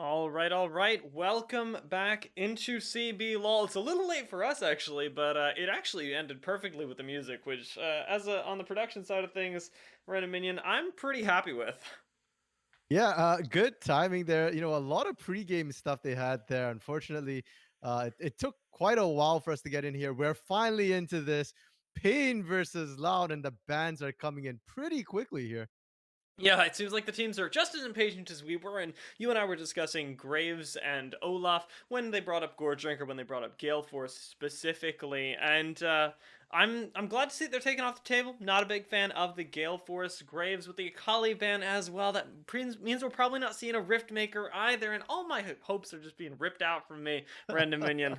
All right. Welcome back into CBLOL. It's a little late for us actually, but it actually ended perfectly with the music, which, on the production side of things, Random Minion, I'm pretty happy with. Yeah, good timing there. A lot of pregame stuff they had there. Unfortunately, it took quite a while for us to get in here. We're finally into this paiN versus Loud, and the bans are coming in pretty quickly here. Yeah, it seems like the teams are just as impatient as we were, and you and I were discussing Graves and Olaf when they brought up Gordrinker, when they brought up Gale Force specifically, and I'm glad to see they're taken off the table. Not a big fan of the Gale Force Graves with the Akali ban as well. That means we're probably not seeing a Rift Maker either, and all my hopes are just being ripped out from me, random minion.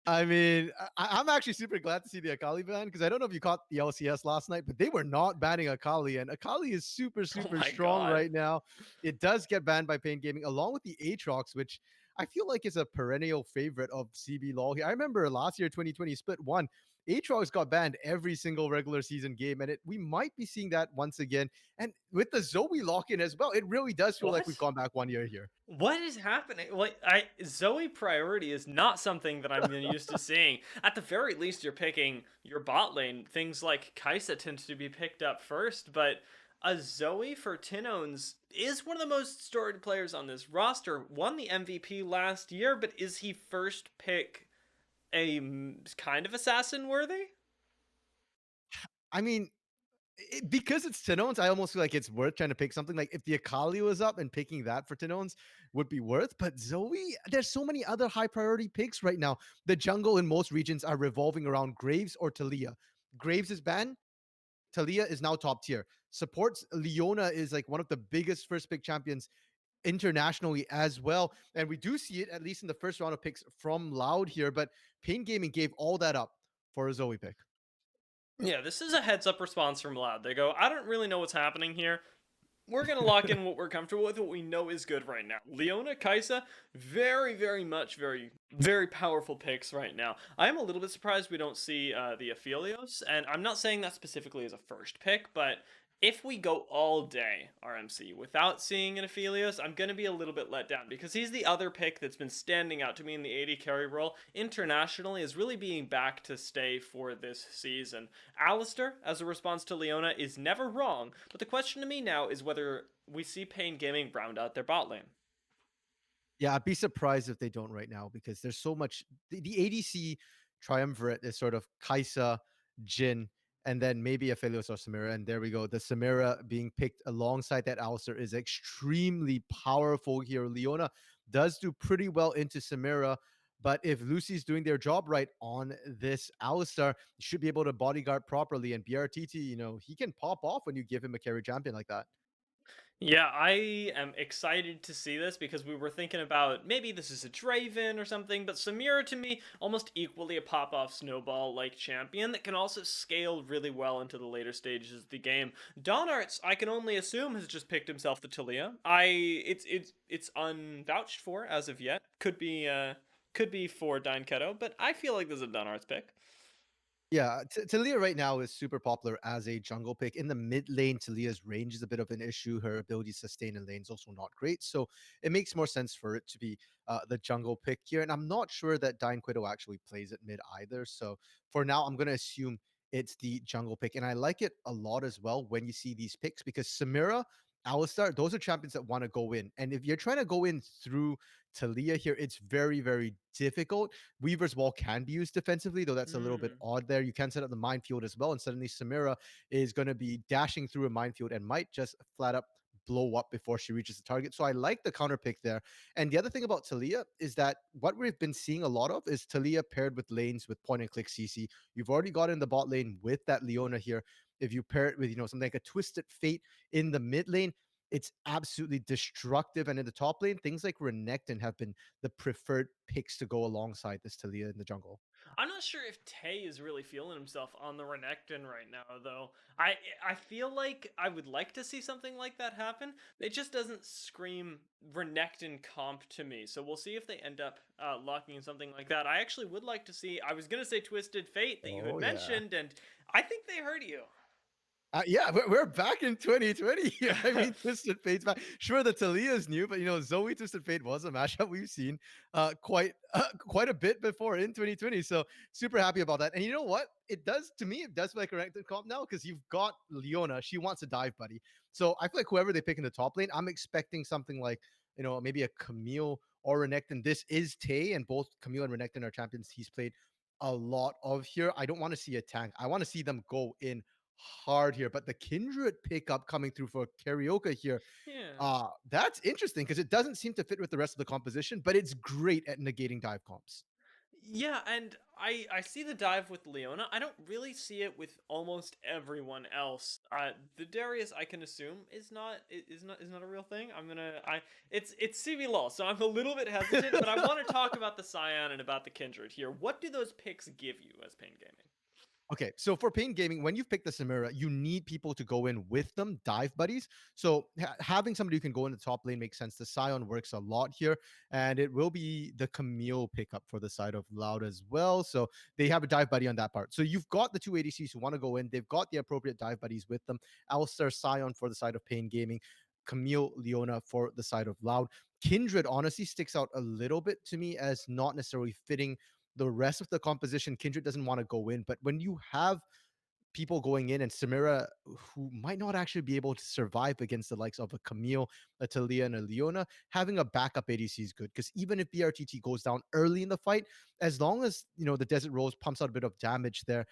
I mean, I'm actually super glad to see the Akali ban because I don't know if you caught the LCS last night, but they were not banning Akali, and Akali is super, Oh super my strong god. right now. It does get banned by paiN Gaming along with the Aatrox, which I feel like is a perennial favorite of CB LOL here. I remember last year, 2020 Split 1, Aatrox got banned every single regular season game, and we might be seeing that once again. And with the Zoe lock-in as well, it really does feel like we've What? gone back 1 year here. What is happening? Like, I Zoe priority is not something that I'm used to seeing. At the very least, you're picking your bot lane. Things like Kaisa tends to be picked up first, but a Zoe for Tinones is one of the most storied players on this roster. Won the MVP last year, but is he first pick a kind of assassin worthy? I mean, because it's Tinones, I almost feel like it's worth trying to pick something. Like if the Akali was up and picking that for Tinones would be worth. But Zoe, there's so many other high priority picks right now. The jungle in most regions are revolving around Graves or Talia. Graves is banned. Talia is now top tier. Supports Leona is like one of the biggest first pick champions internationally as well. And we do see it at least in the first round of picks from Loud here. But paiN Gaming gave all that up for a Zoe pick. Yeah, this is a heads up response from Loud. They go, I don't really know what's happening here. We're gonna lock in what we're comfortable with, what we know is good right now. Leona, Kaisa, very much, very powerful picks right now. I am a little bit surprised we don't see the Aphelios, and I'm not saying that specifically as a first pick, but if we go all day RMC without seeing an Aphelios, I'm gonna be a little bit let down because he's the other pick that's been standing out to me in the AD carry role internationally is really being back to stay for this season. Alistair, as a response to Leona, is never wrong, but the question to me now is whether we see paiN Gaming round out their bot lane. Yeah, I'd be surprised if they don't right now because there's so much. The ADC triumvirate is sort of Kaisa, Jin, and then maybe a Aphelios or Samira. And there we go. The Samira being picked alongside that Alistair is extremely powerful here. Leona does do pretty well into Samira. But if Lucy's doing their job right on this Alistair, you should be able to bodyguard properly. And BRTT, he can pop off when you give him a carry champion like that. Yeah, I am excited to see this because we were thinking about maybe this is a Draven or something, but Samira to me almost equally a pop-off snowball like champion that can also scale really well into the later stages of the game. Donarts, I can only assume, has just picked himself the Talia. It's unvouched for as of yet. Could be for Dine Keto, but I feel like this is a Donarts pick. Yeah, Talia right now is super popular as a jungle pick. In the mid lane, Talia's range is a bit of an issue. Her ability to sustain in lane is also not great. So it makes more sense for it to be the jungle pick here. And I'm not sure that Dine Quiddo actually plays it mid either. So for now, I'm going to assume it's the jungle pick. And I like it a lot as well when you see these picks because Samira, Alistar, those are champions that want to go in. And if you're trying to go in through Talia here, it's very, very difficult. Weaver's Wall can be used defensively, though that's a little bit Hmm. odd there. You can set up the minefield as well, and suddenly Samira is going to be dashing through a minefield and might just flat up blow up before she reaches the target. So I like the counter pick there. And the other thing about Talia is that what we've been seeing a lot of is Talia paired with lanes with point and click CC. You've already got in the bot lane with that Leona here. If you pair it with, something like a Twisted Fate in the mid lane, it's absolutely destructive. And in the top lane, things like Renekton have been the preferred picks to go alongside this Talia in the jungle. I'm not sure if Tay is really feeling himself on the Renekton right now, though. I feel like I would like to see something like that happen. It just doesn't scream Renekton comp to me. So we'll see if they end up locking in something like that. I actually would like to see. I was gonna say Twisted Fate that you had Oh yeah. mentioned, and I think they heard you. Yeah, we're back in 2020 here. I mean, Twisted Fate's back. Sure, the Talia is new, but Zoe Twisted Fate was a mashup we've seen quite a bit before in 2020. So super happy about that. And you know what? It does feel like a ranked comp now because you've got Leona. She wants a dive buddy. So I feel like whoever they pick in the top lane, I'm expecting something like maybe a Camille or Renekton. This is Tay, and both Camille and Renekton are champions he's played a lot of here. I don't want to see a tank. I want to see them go in hard here. But the Kindred pickup coming through for Karaoke here, Yeah. that's interesting because it doesn't seem to fit with the rest of the composition, but it's great at negating dive comps. Yeah, and I see the dive with Leona. I don't really see it with almost everyone else. The Darius I can assume is not a real thing. It's CBLOL, so I'm a little bit hesitant, but I want to talk about the Cyan and about the Kindred here. What do those picks give you as paiN Gaming? Okay, so for paiN Gaming, when you've picked the Samira, you need people to go in with them, dive buddies. So having somebody who can go in the top lane makes sense. The Scion works a lot here, and it will be the Camille pickup for the side of Loud as well. So they have a dive buddy on that part. So you've got the two ADCs who want to go in. They've got the appropriate dive buddies with them. Alistair, Scion for the side of paiN Gaming. Camille, Leona for the side of Loud. Kindred honestly sticks out a little bit to me as not necessarily fitting the rest of the composition. Kindred doesn't want to go in, but when you have people going in and Samira who might not actually be able to survive against the likes of a Camille, a Talia, and a Leona, having a backup ADC is good because even if BRTT goes down early in the fight, as long as the Desert Rose pumps out a bit of damage there,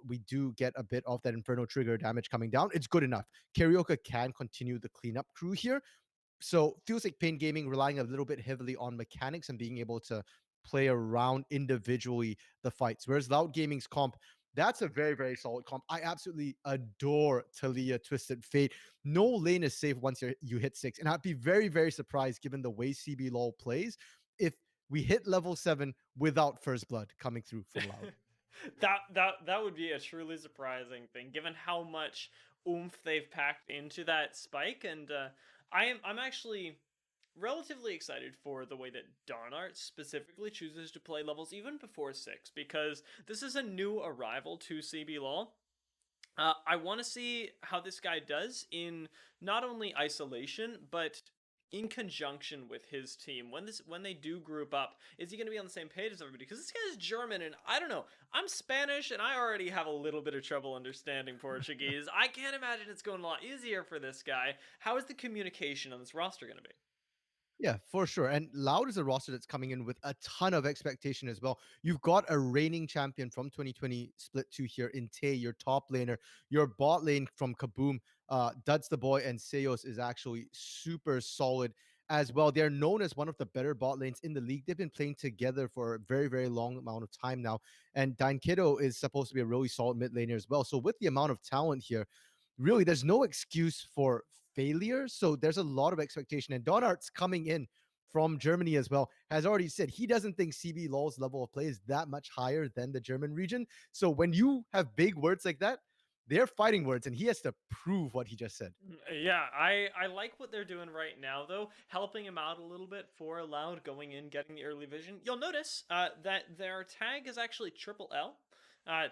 we do get a bit of that Inferno trigger damage coming down. It's good enough. Karaoke can continue the cleanup crew here, so feels like paiN Gaming relying a little bit heavily on mechanics and being able to play around individually the fights. Whereas Loud Gaming's comp, that's a very, very solid comp. I absolutely adore Talia Twisted Fate. No lane is safe once you hit 6. And I'd be very, very surprised given the way CBLOL plays if we hit level 7 without first blood coming through from Loud. That would be a truly surprising thing, given how much oomph they've packed into that spike. And I'm actually relatively excited for the way that Darnart specifically chooses to play levels even before 6, because this is a new arrival to CBLOL. I want to see how this guy does in not only isolation, but in conjunction with his team. When they do group up, is he going to be on the same page as everybody? Because this guy is German, and I don't know. I'm Spanish, and I already have a little bit of trouble understanding Portuguese. I can't imagine it's going a lot easier for this guy. How is the communication on this roster going to be? Yeah, for sure. And Loud is a roster that's coming in with a ton of expectation as well. You've got a reigning champion from 2020 split two here in Tay, your top laner. Your bot lane from Kaboom, Duds the Boy, and Seos is actually super solid as well. They're known as one of the better bot lanes in the league. They've been playing together for a very, very long amount of time now. And Dine Kiddo is supposed to be a really solid mid laner as well. So with the amount of talent here, really there's no excuse for failure. So there's a lot of expectation. And Donart's coming in from Germany as well, has already said he doesn't think CBLOL's level of play is that much higher than the German region. So when you have big words like that, they're fighting words, and he has to prove what he just said. Yeah, I like what they're doing right now, though, helping him out a little bit for Loud going in, getting the early vision. You'll notice that their tag is actually triple L.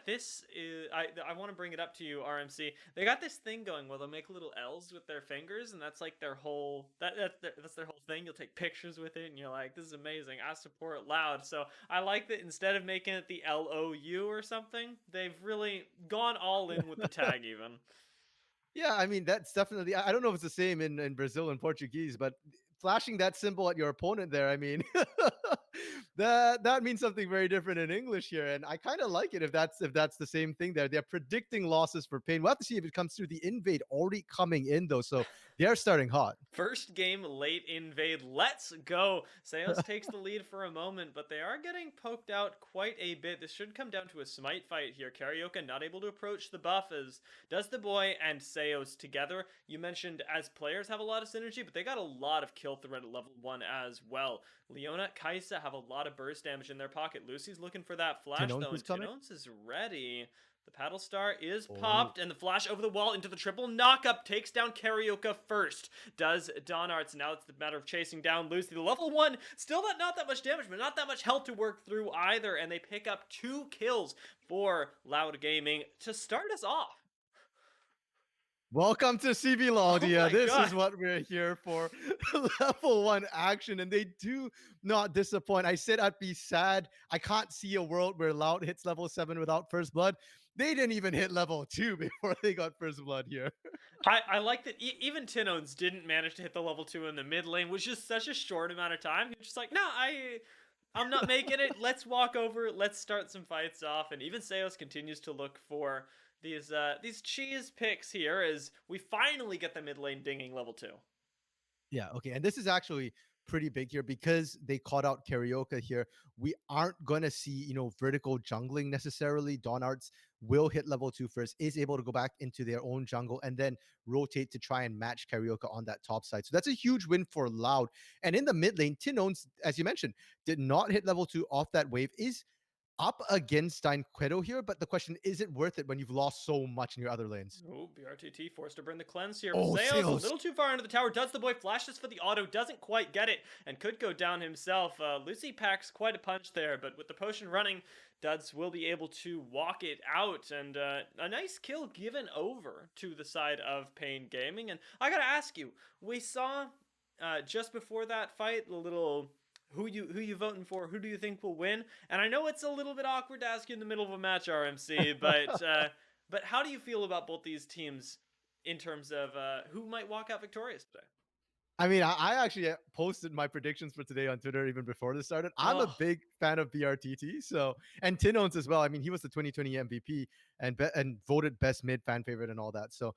This is I want to bring it up to you, RMC. They got this thing going where they'll make little L's with their fingers, and that's like their whole that's their whole thing. You'll take pictures with it, and you're like, this is amazing. I support Loud. So I like that instead of making it the LOU or something, they've really gone all in with the tag even. Yeah, I mean that's definitely. I don't know if it's the same in Brazil and Portuguese, but flashing that symbol at your opponent there, I mean, that means something very different in English here, and I kind of like it if that's the same thing there. They're predicting losses for paiN. We'll have to see if it comes through. The invade already coming in though, so they're starting hot. First game late invade. Let's go. Seos takes the lead for a moment, but they are getting poked out quite a bit. This should come down to a smite fight here. Karaoke not able to approach the buff as does the boy and Seos together. You mentioned as players have a lot of synergy, but they got a lot of kill threat at level 1 as well. Leona, Kaisa have a lot of burst damage in their pocket. Lucy's looking for that flash Tinones though, is and coming. Tinones is ready. The paddle star is Oh, popped, and the flash over the wall into the triple knockup takes down Karaoke first. Does Donarts. Now it's the matter of chasing down Lucy. The level 1, still not that much damage, but not that much health to work through either, and they pick up 2 kills for Loud Gaming to start us off. Welcome to CBLOL, Oh Dia. my This god. is what we're here for. Level 1 action, and they do not disappoint. I said I'd be sad. I can't see a world where Loud hits level 7 without first blood. They didn't even hit level 2 before they got first blood here. I like that even Tinones didn't manage to hit the level 2 in the mid lane, which is such a short amount of time. He was just like, no, I'm not making it. Let's walk over. Let's start some fights off. And even Seos continues to look for these cheese picks here as we finally get the mid lane dinging level 2. Yeah, okay. And this is actually pretty big here because they caught out Karaoke here. We aren't going to see, vertical jungling necessarily. Dawn Arts will hit level 2 first, is able to go back into their own jungle and then rotate to try and match Karaoke on that top side. So that's a huge win for Loud. And in the mid lane, Tinones, as you mentioned, did not hit level 2 off that wave, is up against Quedo here. But the question, is it worth it when you've lost so much in your other lanes? Oh, BRTT forced to burn the cleanse here, but Oh, Zeus a Sales. little too far into the tower. Does the boy flashes for the auto, doesn't quite get it, and could go down himself. Lucy packs quite a punch there, but with the potion running, Duds will be able to walk it out, and a nice kill given over to the side of paiN Gaming. And I gotta ask you, we saw just before that fight the little who you voting for? Who do you think will win? And I know it's a little bit awkward to ask you in the middle of a match, RMC, but how do you feel about both these teams in terms of who might walk out victorious today? I mean, I actually posted my predictions for today on Twitter even before this started. I'm a Oh, big fan of BRTT, so and Tinones as well. I mean, he was the 2020 MVP and voted best mid fan favorite and all that. So,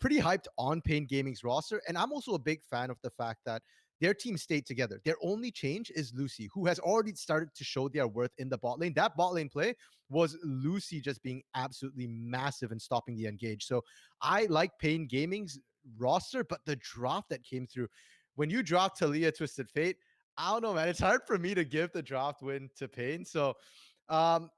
pretty hyped on paiN Gaming's roster, and I'm also a big fan of the fact that their team stayed together. Their only change is Lucy, who has already started to show their worth in the bot lane. That bot lane play was Lucy just being absolutely massive and stopping the engage. So, I like paiN Gaming's roster, but the draft that came through when you drop Talia Twisted Fate, I don't know, man. It's hard for me to give the draft win to paiN. So, um,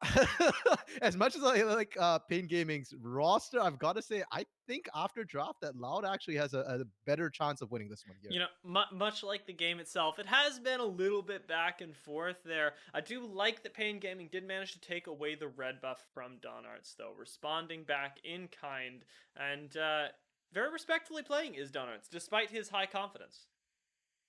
as much as I like paiN Gaming's roster, I've got to say, I think after draft that Loud actually has a better chance of winning this one here. much like the game itself, it has been a little bit back and forth there. I do like that paiN Gaming did manage to take away the red buff from Dawn Arts, though, responding back in kind and very respectfully playing is Dawn Arts, despite his high confidence.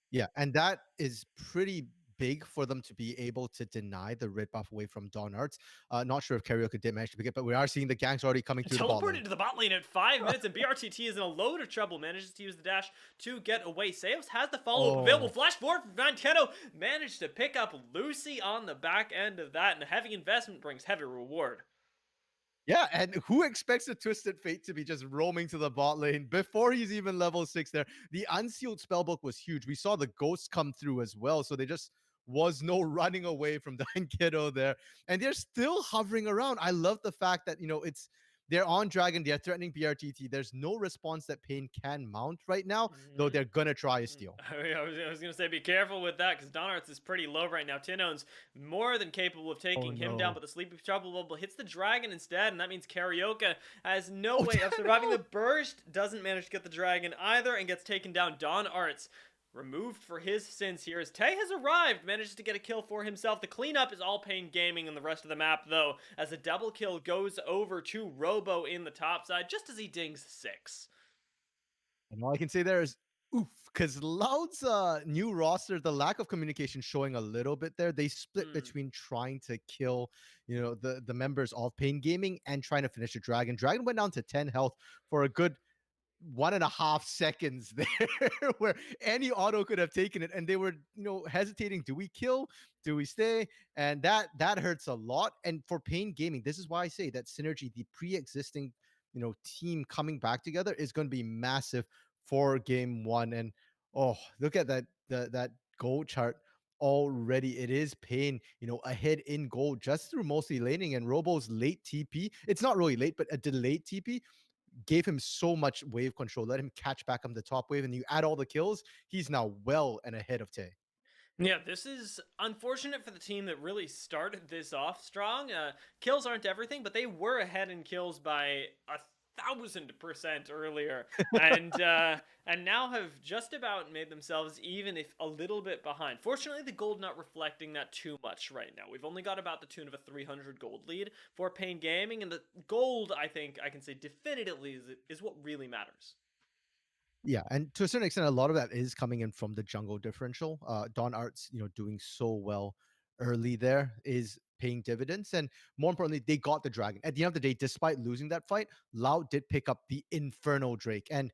Yeah, and that is pretty big for them to be able to deny the red buff away from Dawn Arts. Not sure if Karaoke did manage to pick it, but we are seeing the ganks already coming through the bot Teleported lane. to the bot lane at 5 minutes, and BRTT is in a load of trouble. Manages to use the dash to get away. Seos has the follow-up available. Oh, Flash forward from Vanketo. Managed to pick up Lucy on the back end of that, and a heavy investment brings heavy reward. yeah, and who expects a Twisted Fate to be just roaming to the bot lane before he's even level 6 there? The unsealed spellbook was huge. We saw the ghosts come through as well, so there just was no running away from the Kiddo there. And they're still hovering around. I love the fact that, they're on Dragon, they're threatening BRTT. There's no response that paiN can mount right now, though Mm-hmm. they're gonna try a steal. I was gonna say be careful with that because Donarts is pretty low right now. Tinone's more than capable of Oh taking him down, no. but the Sleepy Trouble Bubble hits the dragon instead, and that means Karaoke has no Oh way of surviving no. the burst. Doesn't manage to get the dragon either, and gets taken down. Dawn Arts removed for his sins here as Tay has arrived, manages to get a kill for himself. The cleanup is all paiN Gaming in the rest of the map, though, as a double kill goes over to Robo in the top side just as he dings 6. And all I can say there is oof, because Loud's new roster, the lack of communication showing a little bit there. They split Hmm. between trying to kill, the members of paiN Gaming and trying to finish the Dragon. Dragon went down to 10 health for a good 1.5 seconds there where any auto could have taken it and they were hesitating, do we kill, do we stay? And that hurts a lot. And for paiN Gaming, this is why I say that synergy, the pre-existing team coming back together, is going to be massive for game one. And oh, look at that goal chart already. It is paiN ahead in goal just through mostly laning, and Robo's late TP, it's not really late but a delayed TP gave him so much wave control, let him catch back on the top wave, and you add all the kills, he's now well and ahead of Tay. Yeah, this is unfortunate for the team that really started this off strong. Kills aren't everything, but they were ahead in kills by 1000% earlier, and now have just about made themselves even if a little bit behind. Fortunately, the gold not reflecting that too much right now. We've only got about the tune of a 300 gold lead for paiN Gaming, and the gold, I think I can say definitively, is what really matters. Yeah, and to a certain extent, a lot of that is coming in from the jungle differential. Don Arts, doing so well early there is paying dividends, and more importantly, they got the dragon. At the end of the day, despite losing that fight, Loud did pick up the Inferno Drake, and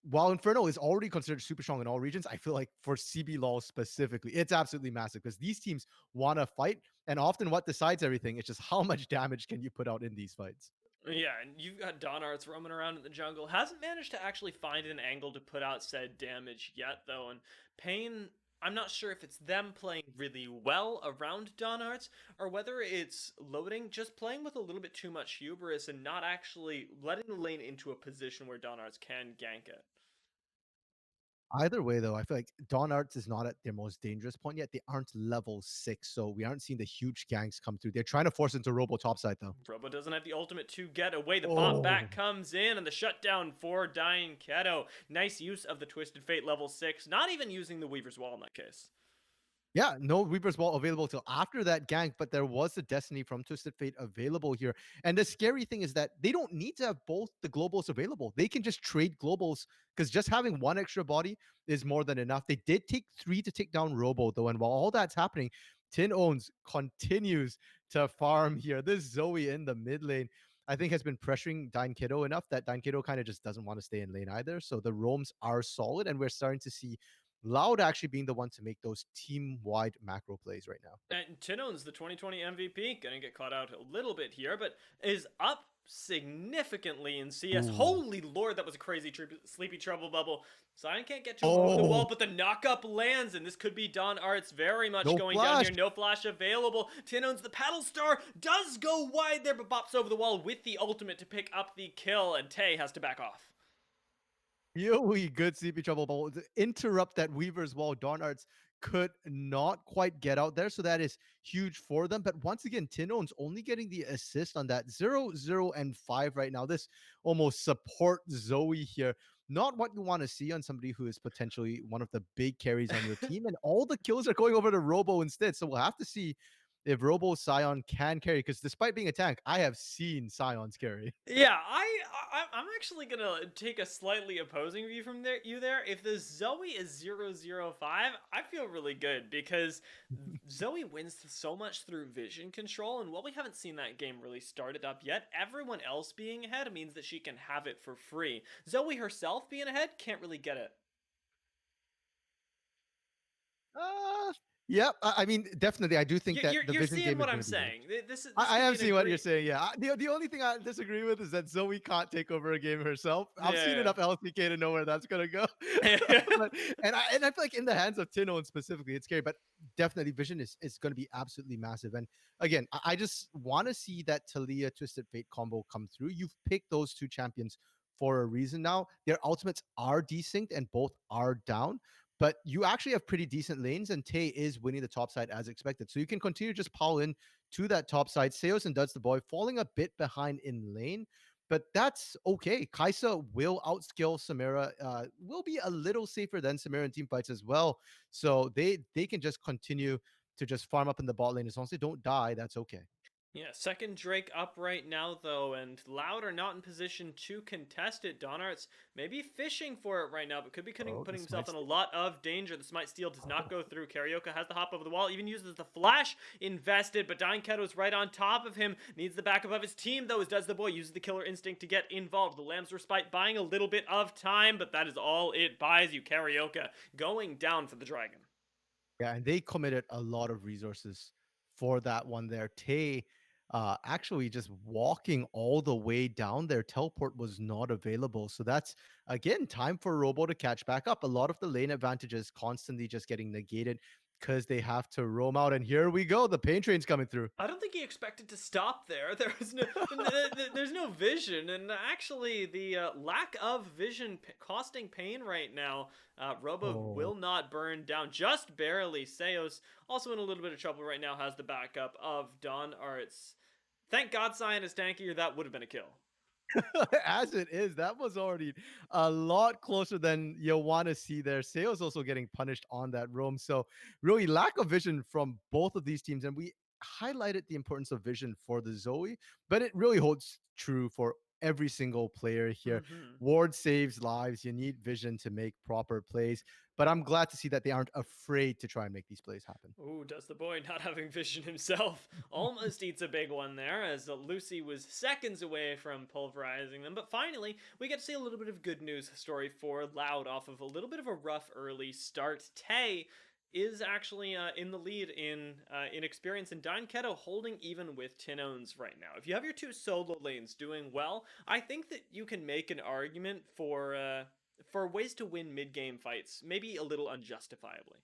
while Inferno is already considered super strong in all regions, I feel like for CBLOL specifically, it's absolutely massive because these teams want to fight, and often what decides everything is just how much damage can you put out in these fights. Yeah, and you've got Don Arts roaming around in the jungle. Hasn't managed to actually find an angle to put out said damage yet, though. And paiN, I'm not sure if it's them playing really well around Don Arts or whether it's loading, just playing with a little bit too much hubris and not actually letting the lane into a position where Don Arts can gank it. Either way, though, I feel like Dawn Arts is not at their most dangerous point yet. They aren't level 6, so we aren't seeing the huge ganks come through. They're trying to force into Robo topside, though. Robo doesn't have the ultimate to get away. The pop Oh, back comes in, and the shutdown for Dying Keto. Nice use of the Twisted Fate level 6, not even using the Weaver's Wall in that case. yeah, no Reaper's Ball available till after that gank, but there was a Destiny from Twisted Fate available here. And the scary thing is that they don't need to have both the globals available. They can just trade globals because just having one extra body is more than enough. They did take 3 to take down Robo, though, and while all that's happening, Tin Owns continues to farm here. This Zoe in the mid lane, I think, has been pressuring Dine Kiddo enough that Dine Kiddo kind of just doesn't want to stay in lane either. So the roams are solid, and we're starting to see Loud actually being the one to make those team-wide macro plays right now. And Tinone's the 2020 MVP. Gonna get caught out a little bit here, but is up significantly in CS. Ooh. Holy lord, that was a crazy sleepy trouble bubble. Zion can't get to him over the wall, Oh, but the knockup lands, and this could be Don Arts very much no going down flash. here. No flash available. Tinone's the paddle star does go wide there, but bops over the wall with the ultimate to pick up the kill, and Tay has to back off. Yoey, good CP trouble bubble to interrupt that Weaver's wall. Dawn Arts could not quite get out there, so that is huge for them. But once again, Tinone's only getting the assist on that 0, 0, and 5 right now. This almost support Zoe here. Not what you want to see on somebody who is potentially one of the big carries on your team, and all the kills are going over to Robo instead. So we'll have to see if Robo Scion can carry. Because despite being a tank, I have seen Scions carry. Yeah, I'm actually gonna take a slightly opposing view from you there. If the Zoe is 0, 0, 5, I feel really good because Zoe wins so much through vision control, and while we haven't seen that game really started up yet, everyone else being ahead means that she can have it for free. Zoe herself being ahead can't really get it. Uh, yep. I mean, definitely, I do think You're that you're, the you're vision seeing game is what going I'm to be huge. saying. This I could be am an seeing what you're agree. saying. Yeah. The only thing I disagree with is that Zoe can't take over a game herself. I've seen Yeah. enough LCK to know where that's gonna go. but and I feel like in the hands of Tino and specifically, it's scary. But definitely, vision is going to be absolutely massive. And again, I just want to see that Talia Twisted Fate combo come through. You've picked those two champions for a reason now. Their ultimates are desynced and both are down. But you actually have pretty decent lanes, and Tay is winning the top side as expected. So you can continue to just pile in to that top side. Seos and Duds the Boy falling a bit behind in lane, but that's okay. Kaisa will outskill Samira, will be a little safer than Samira in team fights as well. So they can just continue to just farm up in the bot lane as long as they don't die. That's okay. Yeah, second Drake up right now, though, and Loud are not in position to contest it. Donart's maybe fishing for it right now, but could be Oh, putting this himself might. in a lot of danger. The Smite Steal does not go through. Karaoke has the hop over the wall, even uses the flash invested, but Dying Keto is right on top of him. Needs the backup of his team, though, as does the boy. Uses the killer instinct to get involved. The Lamb's Respite buying a little bit of time, but that is all it buys you. Karaoke going down for the Dragon. Yeah, and they committed a lot of resources for that one there. Tay actually just walking all the way down there. Teleport was not available. So that's again time for Robo to catch back up. A lot of the lane advantages constantly just getting negated because they have to roam out. And here we go. The pain train's coming through. I don't think he expected to stop there. There's no vision, and actually the lack of vision costing paiN right now. Robo Oh. will not burn down, just barely. Seos also in a little bit of trouble right now. Has the backup of Don Arts. Thank God Cyan is tanky, or that would have been a kill. As it is, that was already a lot closer than you want to see there. Sales also getting punished on that roam. So really lack of vision from both of these teams. And we highlighted the importance of vision for the Zoe, but it really holds true for every single player here. Hmm. Ward saves lives. You need vision to make proper plays. But I'm glad to see that they aren't afraid to try and make these plays happen. Ooh, does the boy not having vision himself almost eats a big one there, as Lucy was seconds away from pulverizing them. But finally, we get to see a little bit of good news story for Loud off of a little bit of a rough early start. Tay is actually in the lead in experience, and Keto holding even with Tinones right now. If you have your two solo lanes doing well, I think that you can make an argument for ways to win mid game fights, maybe a little unjustifiably.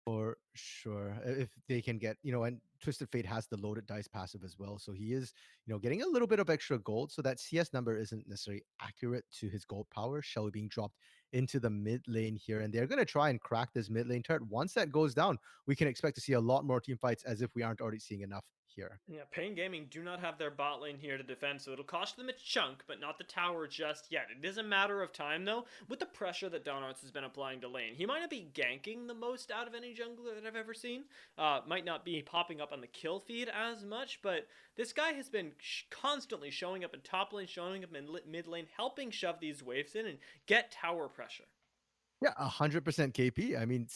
For sure. If they can get, and Twisted Fate has the loaded dice passive as well. So he is, getting a little bit of extra gold. So that CS number isn't necessarily accurate to his gold power. Shelly being dropped into the mid lane here. And they're going to try and crack this mid lane turret. Once that goes down, we can expect to see a lot more team fights as if we aren't already seeing enough here. Yeah, paiN Gaming do not have their bot lane here to defend, so it'll cost them a chunk, but not the tower just yet. It is a matter of time, though, with the pressure that Donarts has been applying to lane. He might not be ganking the most out of any jungler that I've ever seen, might not be popping up on the kill feed as much, but this guy has been constantly showing up in top lane, showing up in mid lane, helping shove these waves in and get tower pressure. Yeah, 100% KP. I mean,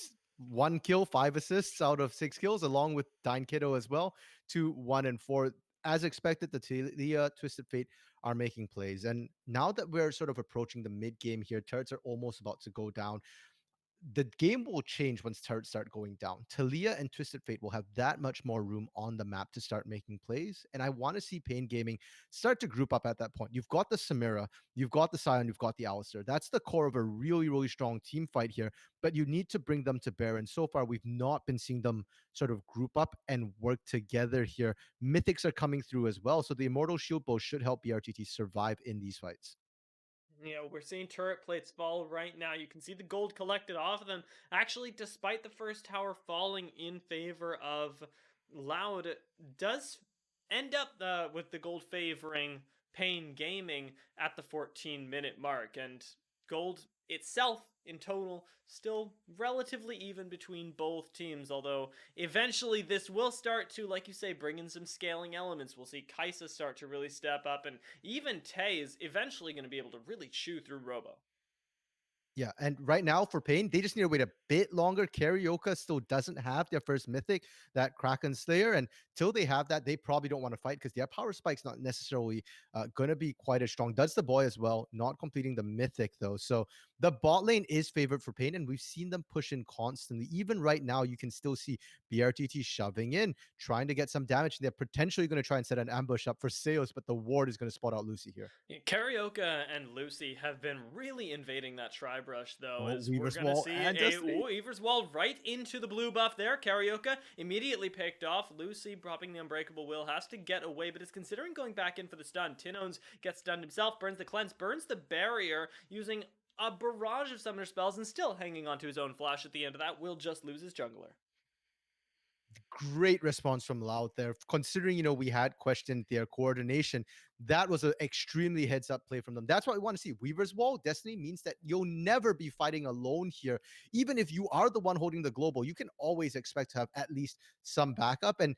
1 kill, 5 assists out of 6 kills, along with Dine Kiddo as well, 2, 1, and 4. As expected, the Twisted Fate are making plays. And now that we're sort of approaching the mid game here, turrets are almost about to go down. The game will change once turrets start going down. Talia and Twisted Fate will have that much more room on the map to start making plays. And I want to see paiN Gaming start to group up at that point. You've got the Samira, you've got the Sion, you've got the Alistair. That's the core of a really, really strong team fight here. But you need to bring them to bear. And so far, we've not been seeing them sort of group up and work together here. Mythics are coming through as well. So the Immortal Shield Bow should help BRTT survive in these fights. We're seeing turret plates fall right now. You can see the gold collected off of them. Actually, despite the first tower falling in favor of Loud, it does end up with the gold favoring paiN Gaming at the 14-minute mark. And gold itself in total still relatively even between both teams, although eventually this will start to, like you say, bring in some scaling elements. We'll see Kaisa start to really step up, and even Tay is eventually going to be able to really chew through Robo. Yeah, and right now for paiN, they just need to wait a bit longer. Carioca still doesn't have their first mythic, that Kraken Slayer, and till they have that, they probably don't want to fight because their power spike's not necessarily going to be quite as strong. Does the boy as well, not completing the mythic though. So the bot lane is favored for paiN, and we've seen them push in constantly. Even right now, you can still see BRTT shoving in, trying to get some damage. They're potentially going to try and set an ambush up for Sales, but the ward is going to spot out Lucy here. Carioca and Lucy have been really invading that Tri-Brush, though, Oh, as we're Weaver's going to Wall see and Destiny. Weaver's Wall right into the blue buff there. Carioca immediately picked off. Lucy, dropping the Unbreakable Will, has to get away, but is considering going back in for the stun. Tinones gets stunned himself, burns the cleanse, burns the barrier, using a barrage of summoner spells, and still hanging onto his own flash at the end of that. Will just lose his jungler. Great response from Loud there. Considering, we had questioned their coordination, that was an extremely heads up play from them. That's what we want to see. Weaver's Wall Destiny means that you'll never be fighting alone here. Even if you are the one holding the global, you can always expect to have at least some backup. And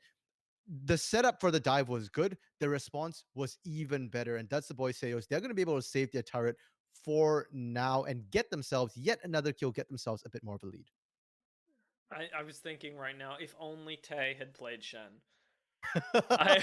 the setup for the dive was good. The response was even better. And that's the boy Sayos. They're going to be able to save their turret for now and get themselves yet another kill, get themselves a bit more of a lead. I was thinking right now, if only Tay had played Shen. I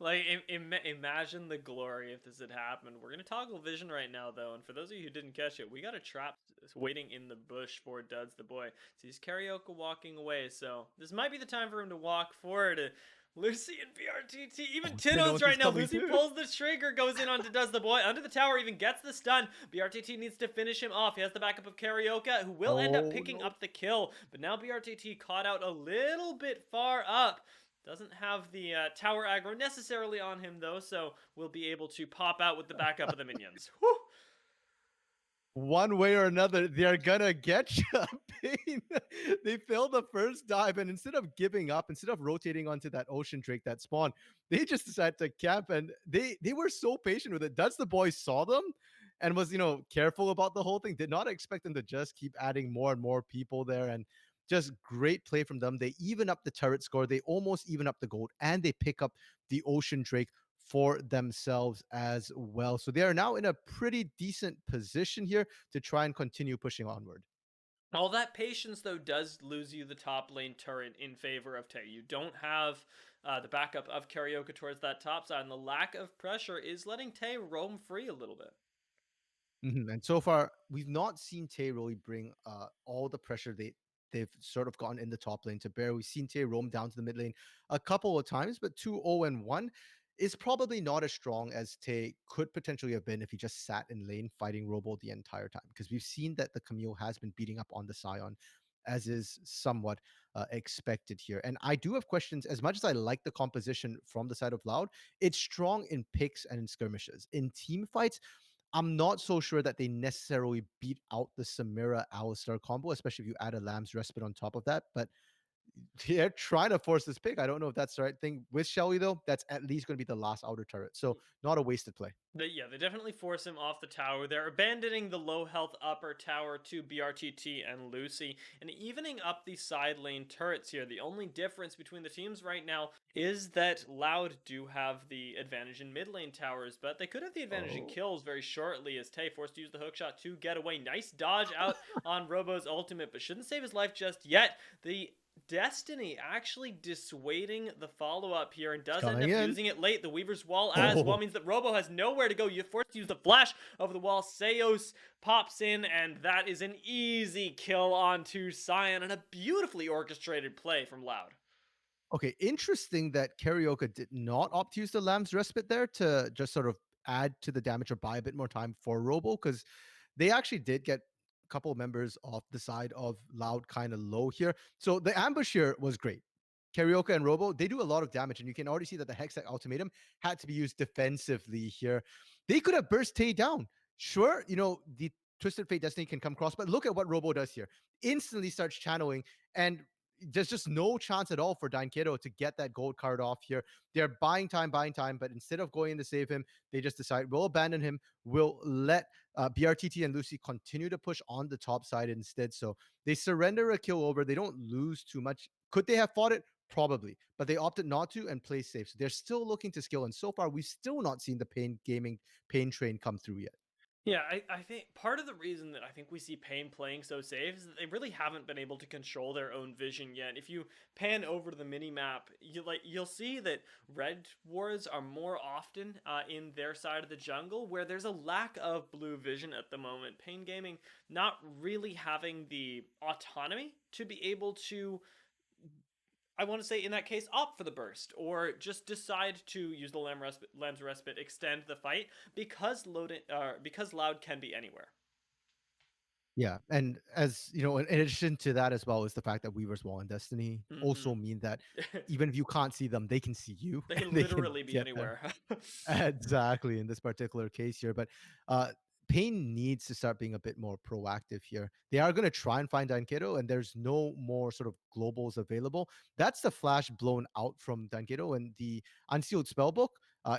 like imagine the glory if this had happened. We're gonna toggle vision right now though, and for those of you who didn't catch it, we got a trap waiting in the bush for Duds the boy. Sees Karaoke walking away, so this might be the time for him to walk forward. Lucy and BRTT, even Tino's Tino's is right now. coming Lucy too. pulls the trigger, goes in onto Does the Boy, under the tower, even gets the stun. BRTT needs to finish him off. He has the backup of Karaoke, who will end up Oh, picking no. up the kill. But now BRTT caught out a little bit far up. Doesn't have the tower aggro necessarily on him, though, so we'll be able to pop out with the backup of the minions. Whew. one way or another, they're gonna get you. paiN. They failed the first dive, and instead of giving up, instead of rotating onto that ocean drake that spawned, they just decided to camp, and they were so patient with it. That's the boy saw them and was careful about the whole thing. Did not expect them to just keep adding more and more people there, and just great play from them. They even up the turret score. They almost even up the gold, and they pick up the ocean drake for themselves as well. So they are now in a pretty decent position here to try and continue pushing onward. All that patience, though, does lose you the top lane turret in favor of Tay. You don't have the backup of Karaoke towards that top side, and the lack of pressure is letting Tay roam free a little bit. And so far, we've not seen Tay really bring all the pressure they've sort of gotten in the top lane to bear. We've seen Tay roam down to the mid lane a couple of times, but 2-0-1 is probably not as strong as Tay could potentially have been if he just sat in lane fighting Robo the entire time. Because we've seen that the Camille has been beating up on the Scion, as is somewhat expected here. And I do have questions. As much as I like the composition from the side of Loud, it's strong in picks and in skirmishes. In team fights, I'm not so sure that they necessarily beat out the Samira Alistar combo, especially if you add a Lamb's Respite on top of that. But they're trying to force this pick. I don't know if that's the right thing. With Shelly, though, that's at least going to be the last outer turret. So not a wasted play. Yeah, they definitely force him off the tower. They're abandoning the low health upper tower to BRTT and Lucy and evening up the side lane turrets here. The only difference between the teams right now is that Loud do have the advantage in mid lane towers, but they could have the advantage in Oh. kills very shortly as Tay forced to use the hookshot to get away. Nice dodge out on Robo's ultimate, but shouldn't save his life just yet. The Destiny actually dissuading the follow up here and It's does end coming up in. using it late. The Weaver's Wall as well Oh. means that Robo has nowhere to go. You're forced to use the flash over the wall. Seos pops in, and that is an easy kill onto Cyan and a beautifully orchestrated play from Loud. Okay, interesting that Karaoke did not opt to use the Lamb's Respite there to just sort of add to the damage or buy a bit more time for Robo, because they actually did get a couple of members off the side of Loud kind of low here. So the ambush here was great. Karaoke and Robo, they do a lot of damage, and you can already see that the Hextech ultimatum had to be used defensively here. They could have burst Tay down. Sure, the Twisted Fate Destiny can come across, but look at what Robo does here. Instantly starts channeling, and there's just no chance at all for Dankedo to get that gold card off here. They're buying time, but instead of going in to save him, they just decide we'll abandon him. We'll let BRTT and Lucy continue to push on the top side instead. So they surrender a kill over. They don't lose too much. Could they have fought it? Probably, but they opted not to and play safe. So they're still looking to skill. And so far, we've still not seen the paiN train come through yet. Yeah, I think part of the reason that I think we see paiN playing so safe is that they really haven't been able to control their own vision yet. If you pan over the mini map, you'll see that red wards are more often in their side of the jungle, where there's a lack of blue vision at the moment. paiN Gaming not really having the autonomy to be able to, I want to say, in that case, opt for the burst or just decide to use the Lamb's Respite, extend the fight because Loud can be anywhere. Yeah, and as you know, in addition to that as well is the fact that Weaver's Wall and Destiny also Hmm. mean that even if you can't see them, they can see you They and can they can literally be get there. anywhere. Exactly in this particular case here, but paiN needs to start being a bit more proactive here. They are going to try and find Dankedo, and there's no more sort of globals available. That's the flash blown out from Dankedo, and the unsealed spellbook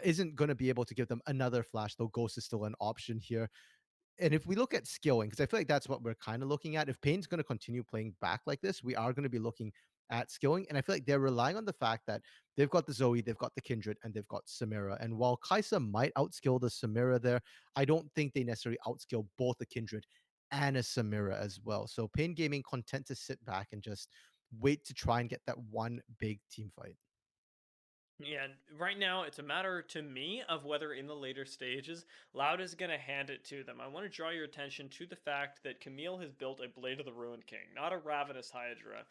isn't going to be able to give them another flash, though Ghost is still an option here. And if we look at skilling, because I feel like that's what we're kind of looking at. If paiN's going to continue playing back like this, we are going to be looking at skilling. And I feel like they're relying on the fact that they've got the Zoe, they've got the Kindred, and they've got Samira. And while Kaisa might outskill the Samira there, I don't think they necessarily outskill both the Kindred and a Samira as well. So paiN Gaming content to sit back and just wait to try and get that one big team fight. Yeah, right now it's a matter to me of whether in the later stages Loud is going to hand it to them. I want to draw your attention to the fact that Camille has built a Blade of the Ruined King, not a Ravenous Hydra,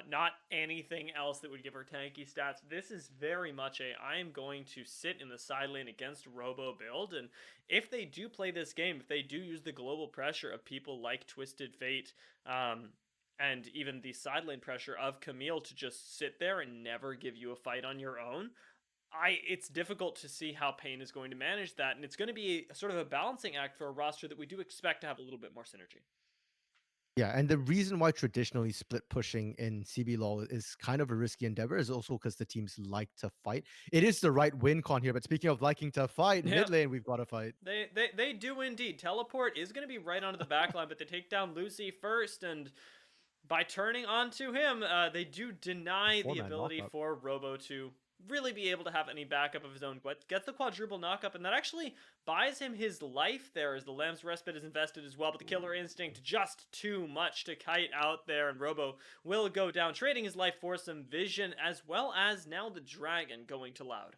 not anything else that would give her tanky stats. This is very much a I am going to sit in the side lane against Robo build, and if they do play this game, if they do use the global pressure of people like Twisted Fate, and even the side lane pressure of Camille to just sit there and never give you a fight on your own, It's difficult to see how paiN is going to manage that, and it's going to be sort of a balancing act for a roster that we do expect to have a little bit more synergy. Yeah, and the reason why traditionally split pushing in CBLOL is kind of a risky endeavor is also because the teams like to fight. It is the right win con here, but speaking of liking to fight, Yep. mid lane we've got to fight. They do indeed. Teleport is going to be right onto the backline, but they take down Lucy first, and by turning onto him, they do A deny the four-man ability knockup. for Robo to really be able to have any backup of his own. But gets the quadruple knockup, and that actually buys him his life there as the Lamb's Respite is invested as well. But the Killer Instinct, just too much to kite out there, and Robo will go down, trading his life for some vision, as well as now the Dragon going to Loud.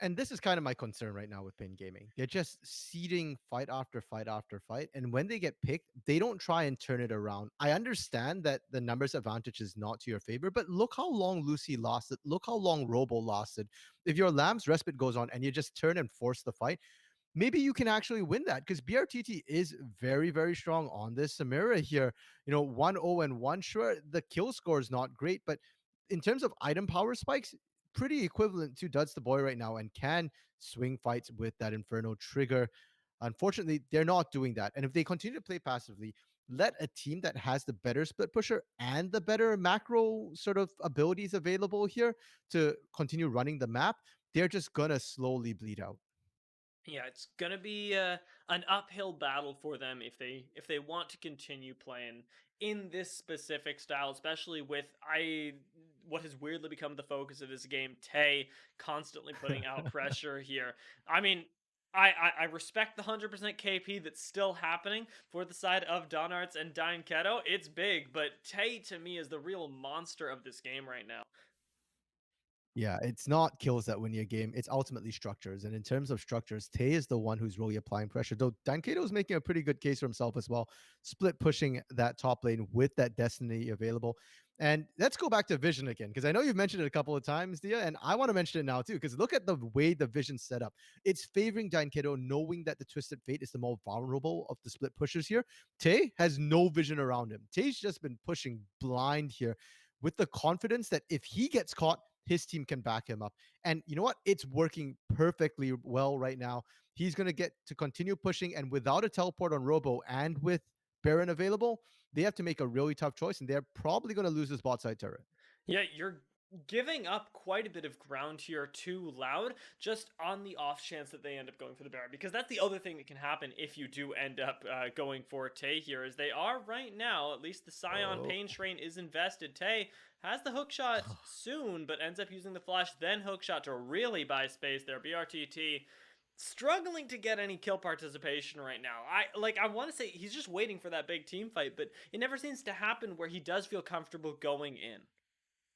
And this is kind of my concern right now with paiN Gaming. They're just seeding fight after fight after fight. And when they get picked, they don't try and turn it around. I understand that the numbers advantage is not to your favor, but look how long Lucy lasted. Look how long Robo lasted. If your Lamb's Respite goes on and you just turn and force the fight, maybe you can actually win that because BRTT is very, very strong on this Samira here. 1-0 and 1. Sure, the kill score is not great, but in terms of item power spikes, pretty equivalent to Duds the Boy right now and can swing fights with that Inferno trigger. Unfortunately, they're not doing that. And if they continue to play passively, let a team that has the better split pusher and the better macro sort of abilities available here to continue running the map, they're just going to slowly bleed out. Yeah, it's gonna be an uphill battle for them if they want to continue playing in this specific style, especially with I what has weirdly become the focus of this game, Tay constantly putting out pressure here. I mean, I respect the 100% KP that's still happening for the side of Donarts and Dine Keto. It's big, but Tay to me is the real monster of this game right now. Yeah, it's not kills that win you a game. It's ultimately structures. And in terms of structures, Tay is the one who's really applying pressure. Though Dankato is making a pretty good case for himself as well, split pushing that top lane with that Destiny available. And let's go back to Vision again, because I know you've mentioned it a couple of times, Dia, and I want to mention it now too, because look at the way the Vision's set up. It's favoring Dankato, knowing that the Twisted Fate is the more vulnerable of the split pushers here. Tay has no vision around him. Tay's just been pushing blind here with the confidence that if he gets caught, his team can back him up. And you know what? It's working perfectly well right now. He's going to get to continue pushing. And without a teleport on Robo and with Baron available, they have to make a really tough choice. And they're probably going to lose this bot side turret. Yeah, you're giving up quite a bit of ground here to Loud, just on the off chance that they end up going for the Baron. Because that's the other thing that can happen if you do end up going for Tay here, is they are right now, at least the Scion Oh. paiN train is invested. Tay has the hookshot soon, but ends up using the flash, then hookshot to really buy space there. BRTT struggling to get any kill participation right now. I want to say he's just waiting for that big team fight, but it never seems to happen where he does feel comfortable going in.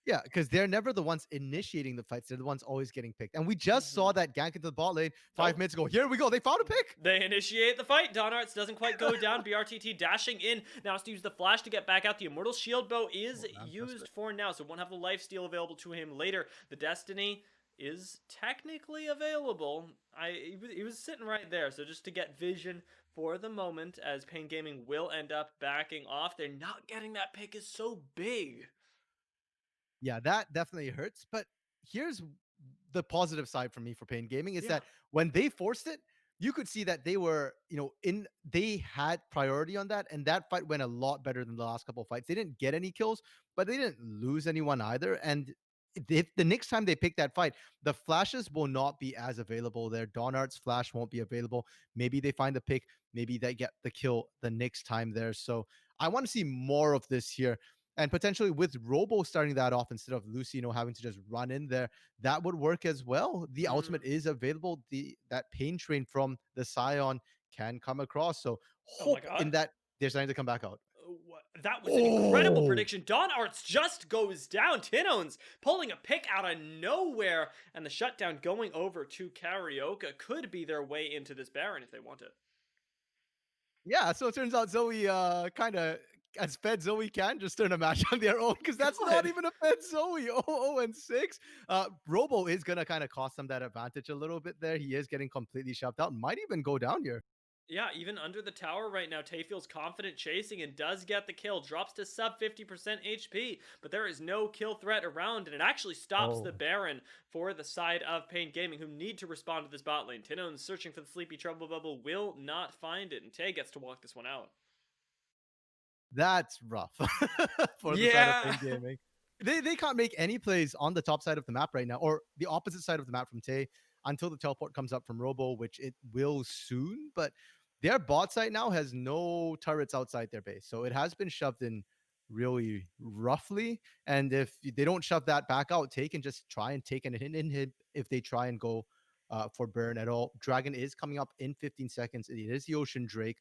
Yeah, because they're never the ones initiating the fights. They're the ones always getting picked. And we just saw Mhm. that gank into the bot lane Oh, 5 minutes ago. Here we go. They found a pick. they initiate the fight. Donarts doesn't quite go down. BRTT dashing in. Now has to use the flash to get back out. The Immortal Shield Bow is Oh, Lamb's used Respite. for now, so won't have the life steal available to him later. The Destiny is technically available. He was sitting right there, so just to get vision for the moment, as paiN Gaming will end up backing off. They're not getting that pick is so big. Yeah, that definitely hurts. But here's the positive side for me for paiN Gaming is Yeah. that when they forced it, you could see that they were, they had priority on that, and that fight went a lot better than the last couple of fights. They didn't get any kills, but they didn't lose anyone either. And if the next time they pick that fight, the flashes will not be as available. Their Donart's flash won't be available. Maybe they find the pick. Maybe they get the kill the next time there. So I want to see more of this here. And potentially with Robo starting that off instead of Lucy, having to just run in there, that would work as well. The ultimate Mm. is available. That paiN train from the Scion can come across. So Oh my hope in god. that they're starting to come back out. That was an incredible Oh, prediction. Don Arts just goes down. Tinones pulling a pick out of nowhere, and the shutdown going over to Karaoke could be their way into this Baron if they want it. yeah. So it turns out Zoe kind of as fed Zoe can just turn a match on their own because that's not Good. even a fed Zoe. Oh, and 6. Robo is gonna kind of cost them that advantage a little bit there. He is getting completely shoved out. Might even go down here. Yeah, even under the tower right now, Tay feels confident chasing and does get the kill. Drops to sub 50% HP, but there is no kill threat around, and it actually stops the Oh, Baron for the side of paiN Gaming, who need to respond to this bot lane. Tinon's searching for the Sleepy Trouble Bubble, will not find it, and Tay gets to walk this one out. that's rough for the side of Yeah. paiN Gaming. They can't make any plays on the top side of the map right now, or the opposite side of the map from Tay until the teleport comes up from Robo, which it will soon. But their bot side now has no turrets outside their base, so it has been shoved in really roughly. And if they don't shove that back out, Tay can just try and take an hit if they try and go for burn at all. Dragon is coming up in 15 seconds. It is the Ocean Drake.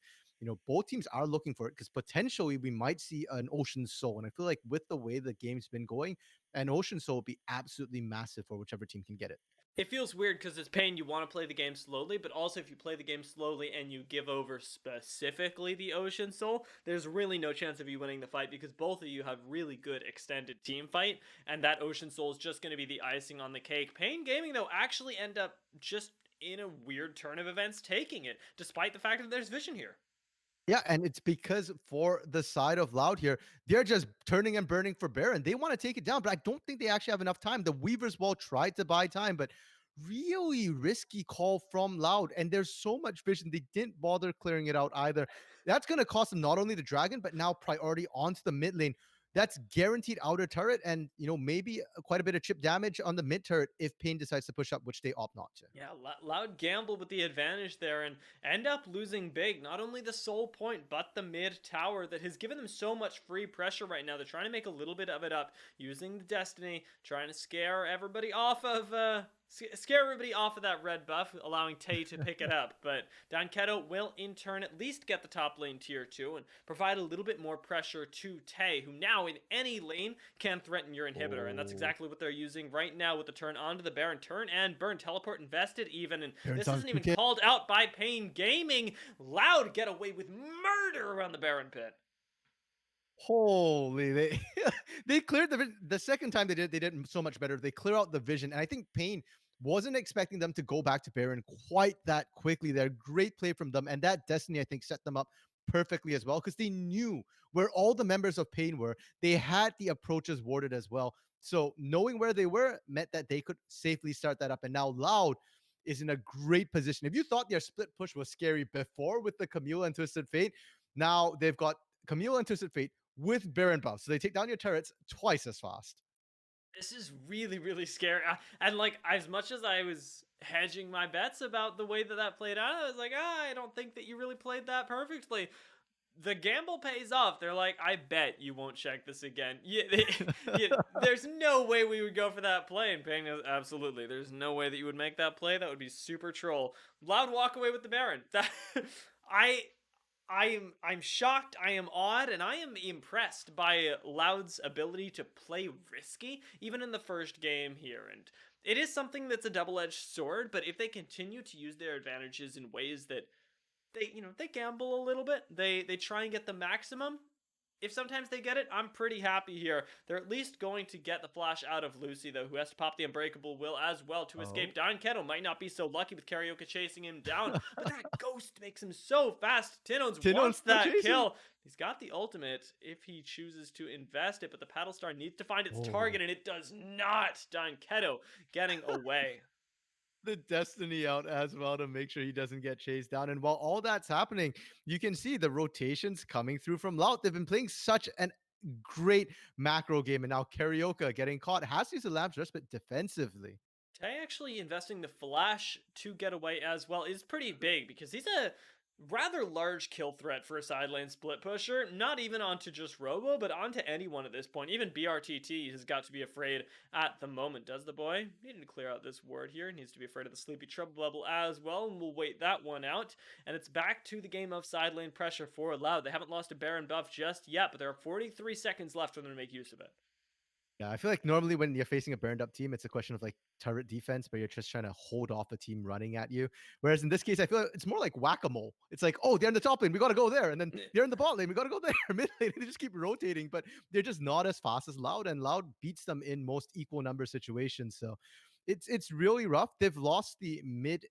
Both teams are looking for it because potentially we might see an Ocean Soul. And I feel like with the way the game's been going, an Ocean Soul will be absolutely massive for whichever team can get it. It feels weird because it's paiN. You want to play the game slowly, but also if you play the game slowly and you give over specifically the Ocean Soul, there's really no chance of you winning the fight because both of you have really good extended team fight, and that Ocean Soul is just going to be the icing on the cake. paiN Gaming, though, actually end up just in a weird turn of events taking it, despite the fact that there's vision here. Yeah, and it's because for the side of Loud here, they're just turning and burning for Baron. They want to take it down, but I don't think they actually have enough time. The Weaver's Wall tried to buy time, but really risky call from Loud. And there's so much vision, they didn't bother clearing it out either. That's going to cost them not only the Dragon, but now priority onto the mid lane. That's guaranteed outer turret, and maybe quite a bit of chip damage on the mid turret if paiN decides to push up, which they opt not to. Yeah, Loud gamble with the advantage there and end up losing big. Not only the soul point, but the mid tower that has given them so much free pressure right now. They're trying to make a little bit of it up using the Destiny, trying to scare everybody off of that red buff, allowing Tay to pick it up. But Donketo will in turn at least get the top lane tier 2 and provide a little bit more pressure to Tay, who now in any lane can threaten your inhibitor. And that's Oh, exactly what they're using right now with the turn onto the Baron. Turn and burn, teleport invested even. And Baron's this on isn't even 2K. called out by paiN Gaming. Loud get away with murder around the Baron pit. Holy, they they cleared the second time they did so much better. They clear out the vision, and I think paiN wasn't expecting them to go back to Baron quite that quickly. They're great play from them, and that Destiny I think set them up perfectly as well because they knew where all the members of paiN were. They had the approaches warded as well, so knowing where they were meant that they could safely start that up. And now Loud is in a great position. If you thought their split push was scary before with the Camille and Twisted Fate, now they've got Camille and Twisted Fate with Baron buffs. So they take down your turrets twice as fast. This is really, really scary. And like, as much as I was hedging my bets about the way that that played out, I was like, I don't think that you really played that perfectly. The gamble pays off. They're like, I bet you won't check this again. Yeah, there's no way we would go for that play. And paiN goes, absolutely. There's no way that you would make that play. That would be super troll. Loud walk away with the Baron. I I'm shocked, I am awed, and I am impressed by Loud's ability to play risky, even in the first game here. And it is something that's a double-edged sword, but if they continue to use their advantages in ways that they gamble a little bit, they try and get the maximum. If sometimes they get it, I'm pretty happy here. They're at least going to get the flash out of Lucy, though, who has to pop the Unbreakable Will as well to escape. Oh. Don Kettle might not be so lucky with Karaoke chasing him down, but that ghost makes him so fast. Tinones Tino's wants still that chasing. kill. He's got the ultimate if he chooses to invest it, but the Paddle Star needs to find its Oh. target, and it does not. Don Kettle getting away. The Destiny out as well to make sure he doesn't get chased down. And while all that's happening, you can see the rotations coming through from Loud. They've been playing such an great macro game, and now Karaoke getting caught has to use the Lamb's Respite defensively. Tay actually investing the flash to get away as well is pretty big because he's a rather large kill threat for a side lane split pusher. Not even onto just Robo, but onto anyone at this point. Even BRTT has got to be afraid at the moment. Does the boy? Needing to clear out this ward here. Needs to be afraid of the Sleepy Trouble Bubble as well, and we'll wait that one out. And it's back to the game of side lane pressure for Loud. They haven't lost a Baron buff just yet, but there are 43 seconds left for them to make use of it. Yeah, I feel like normally when you're facing a burned up team, it's a question of like turret defense, but you're just trying to hold off a team running at you. Whereas in this case, I feel like it's more like whack-a-mole. It's like, oh, they're in the top lane, we gotta go there, and then they're in the bot lane, we gotta go there. Mid lane, they just keep rotating, but they're just not as fast as Loud, and Loud beats them in most equal number situations. So it's really rough. They've lost the mid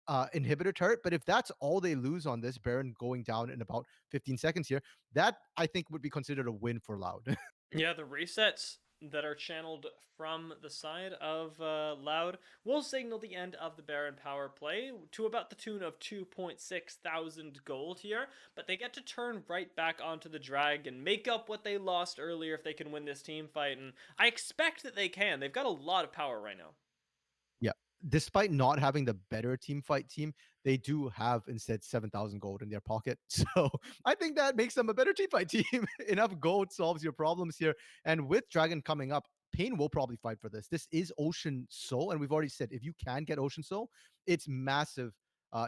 inhibitor turret. But if that's all they lose on this Baron going down in about 15 seconds here, that I think would be considered a win for Loud. Yeah, the resets that are channeled from the side of Loud will signal the end of the Baron power play to about the tune of 2.6 thousand gold here, but they get to turn right back onto the drag and make up what they lost earlier if they can win this team fight, and I expect that they can. They've got a lot of power right now. Yeah. Despite not having the better team fight team, they do have instead 7,000 gold in their pocket. So I think that makes them a better team fight team. Enough gold solves your problems here. And with Dragon coming up, paiN will probably fight for this. This is Ocean Soul. And we've already said if you can get Ocean Soul, it's massive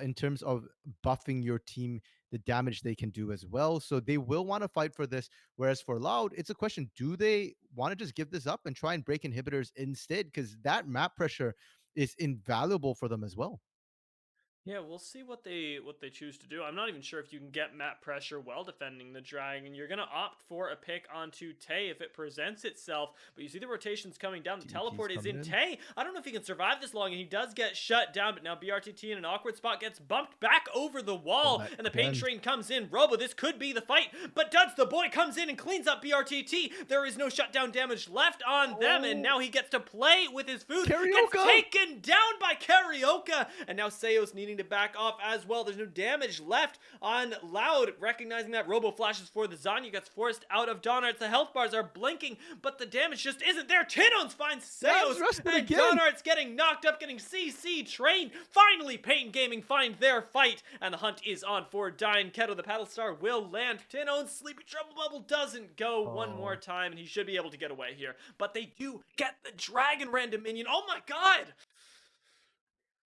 in terms of buffing your team, the damage they can do as well. So they will want to fight for this. Whereas for Loud, it's a question, do they want to just give this up and try and break inhibitors instead? Because that map pressure is invaluable for them as well. Yeah, we'll see what they choose to do. I'm not even sure if you can get map pressure while defending the dragon. You're gonna opt for a pick onto Tay if it presents itself, but you see the rotations coming down. The TP's teleport is coming in in. Tay. I don't know if he can survive this long, and he does get shut down. But now BRTT in an awkward spot gets bumped back over the Oh, wall, that and the paiN cleanse. train comes in. Robo, this could be the fight, but Duds the boy comes in and cleans up BRTT. There is no shutdown damage left on them, and Oh, now he gets to play with his food. Gets Karaoke! taken down by Karaoke, and now Seos needing to back off as well. There's no damage left on Loud, recognizing that Robo flashes for the Zanya, gets forced out of Donarts. The health bars are blinking, but the damage just isn't there. Tinones finds That's Seos, rusted and again. Donarts getting knocked up, getting CC trained. Finally, paiN Gaming find their fight, and the hunt is on for Dine Keto. The paddle star will land. Tinones Sleepy Trouble Bubble doesn't go one more Oh, time, and he should be able to get away here. But they do get the Dragon random minion. Oh my god!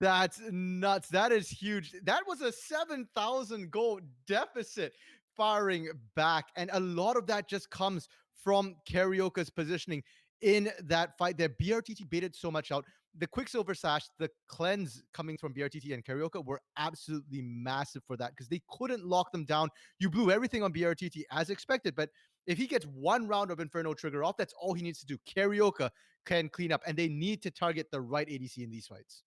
that's nuts. That is huge. That was a 7,000 goal deficit firing back. And a lot of that just comes from Karaoke's positioning in that fight there. BRTT baited so much out. The Quicksilver Sash, the cleanse coming from BRTT and Karaoke were absolutely massive for that because they couldn't lock them down. You blew everything on BRTT as expected, but if he gets one round of Inferno trigger off, that's all he needs to do. Karaoke can clean up, and they need to target the right ADC in these fights.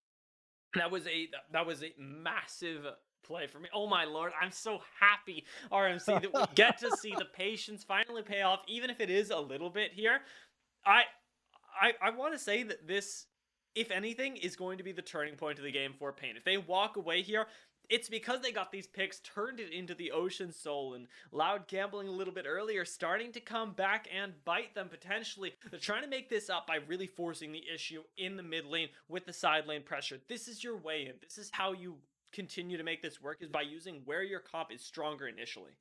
That was a massive play for me. Oh my lord, I'm so happy, RMC, that we get to see the patience finally pay off, even if it is a little bit here. I I want to say that this, if anything, is going to be the turning point of the game for paiN. If they walk away here, it's because they got these picks, turned it into the Ocean Soul, and Loud gambling a little bit earlier, starting to come back and bite them potentially. They're trying to make this up by really forcing the issue in the mid lane with the side lane pressure. This is your way in. This is how you continue to make this work, is by using where your comp is stronger initially.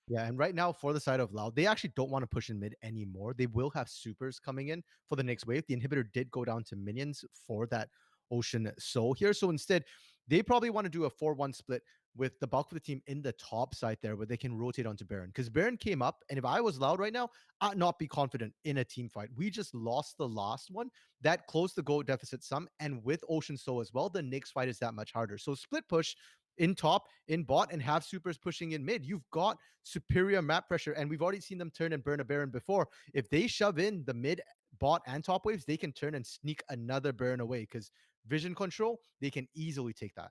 Yeah, and right now for the side of Loud, they actually don't want to push in mid anymore. They will have supers coming in for the next wave. The inhibitor did go down to minions for that Ocean Soul here. So instead, they probably want to do a 4-1 split with the bulk of the team in the top side there where they can rotate onto Baron. Because Baron came up, and if I was Loud right now, I'd not be confident in a team fight. We just lost the last one. That closed the goal deficit some. And with Ocean Soul as well, the next fight is that much harder. So split push in top, in bot, and have supers pushing in mid. You've got superior map pressure, and we've already seen them turn and burn a Baron before. If they shove in the mid, bot, and top waves, they can turn and sneak another Baron away because vision control, they can easily take that.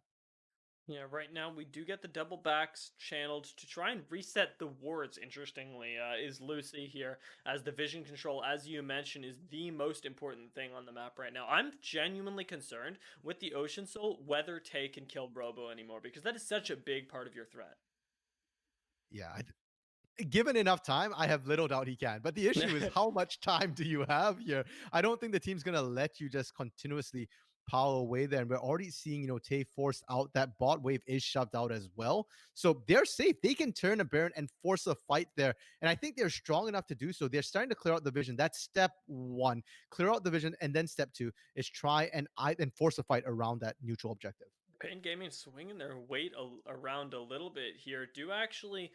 Yeah, right now we do get the double backs channeled to try and reset the wards. Interestingly, is Lucy here, as the vision control, as you mentioned, is the most important thing on the map right now. I'm genuinely concerned with the Ocean Soul whether Tay can kill Robo anymore, because that is such a big part of your threat. Yeah, given enough time, I have little doubt he can. But the issue is how much time do you have here? I don't think the team's gonna let you just continuously power away there. And we're already seeing, Tay forced out. That bot wave is shoved out as well. So they're safe. They can turn a Baron and force a fight there. And I think they're strong enough to do so. They're starting to clear out the vision. That's step one. Clear out the vision. And then step two is try and force a fight around that neutral objective. paiN Gaming swinging their weight around a little bit here. Do actually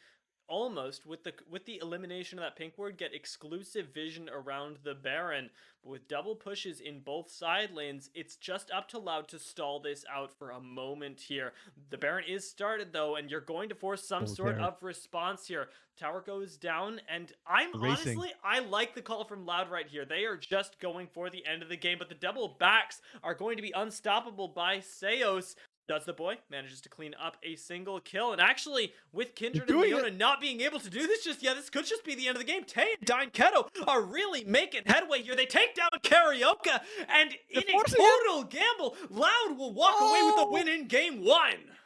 almost, with the elimination of that pink ward, get exclusive vision around the Baron. But with double pushes in both side lanes, it's just up to Loud to stall this out for a moment here. The Baron is started though, and you're going to force some Oh, sort there. of response here. Tower goes down, and I'm Racing. honestly, I like the call from Loud right here. They are just going for the end of the game, but the double backs are going to be unstoppable by Seos. Does the boy, manages to clean up a single kill. And actually, with Kindred and doing Leona not being able to do this just yet, this could just be the end of the game. Tay and Dine Keto are really making headway here. They take down Karaoke, and in a forcing it. total gamble, Loud will walk away with the win in game 1.